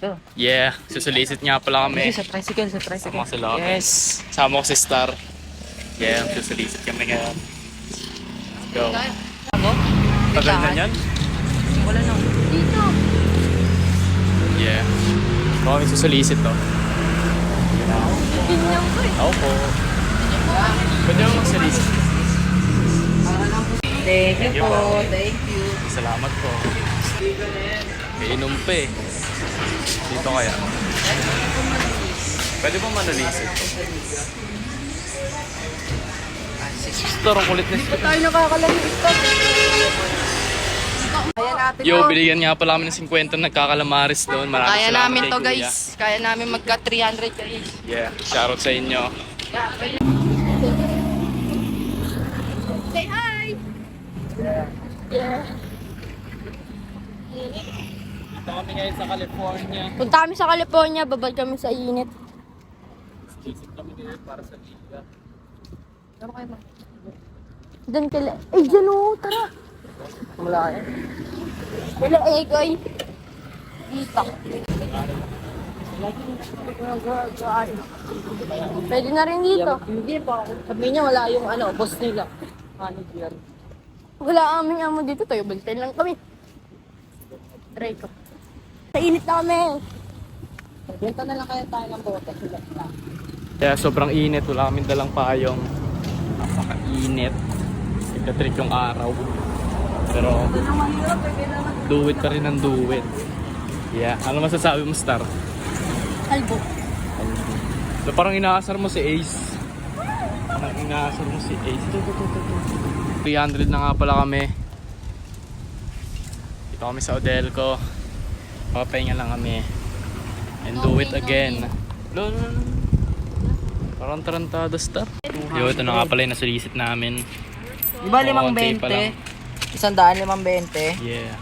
dito. Yeah, susulisit nga pala kami. Sige, sa tricycle, sa tricycle. Sama sila. Yes. Sama ko si Star. Yeah, susulisit kami ngayon. Let's go. Ako? Tagal na yan? Wala na. Dito. Yeah. Baka kami susulisit to. Ganyan ko eh. Ako po. Pwede mo magsulisit. Thank you po. Thank you. Salamat po. Kainom pa eh. Dito kaya. Pwede ba manulisit? Star, ang kulit na siya. Tayo nakakalaro ito. Kaya natin Yo, to. binigyan nga pala kami ng 50 nagkakalamaris doon. Maraming Kaya salamat namin kay to Kuya. guys. Kaya namin magka 300 guys. Yeah, shoutout sa inyo. Say hi! Yeah. Ito kami ngayon sa California. Punta kami sa California, babad kami sa init. Visit kami ngayon para sa liga. Tama kayo, ma. Diyan kila... Ay, dyan o, tara. Wala kayo. Kila Egoy. Dito. Pwede na rin dito. Hindi pa. Sabi niya wala yung boss nila. Manager. Wala aming amo dito, tayo balten lang kami. Try ko. Sa init na kami. Benta na lang kaya tayo ng bote. Kaya sobrang init, wala kaming dalang payong. Napaka-init. Nagka-trip yung araw. Pero do it pa rin ang do it. Yeah, ano masasabi mo, Star? Kalbo. So, parang inaasar mo si Ace. Parang inaasar mo si Ace. 300 na nga pala kami. Dito kami sa Odelco. Papahinga lang kami. And do it again. No. Parang tarantado, Star. Yo, ito na nga pala yung nasulisit namin. Di ba Konti pa lang. 520? 520? Yeah.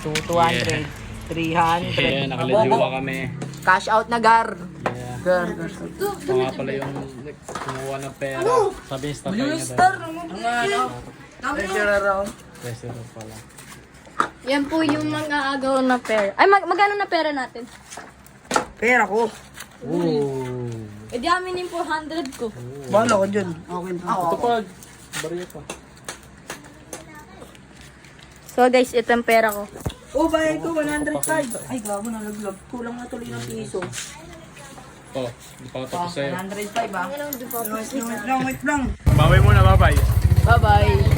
200? 300? Yeah, nakaliwa kami. Cash out na, Gar. Yeah. Gar. Ito nga pala yung kumuha ng pera. Sabi ni Star kayo na daw. Treasurer raw. Treasurer pala. Yan po yung mga agaw na pera. Ay, magkano na pera natin? Pera ko. Ooh. E di amin yung 400 ko. Bahala ko dyan. Okay na. Ito pa. Bariya pa. So guys, ito ang pera ko. Oh, bayad ko 105. Ay, gago na naglag. Kulang na tuloy ng piso. Oh, hindi pa ako tapos sa'yo. 105 ah. Wait lang. Babay muna, babay. Bye-bye.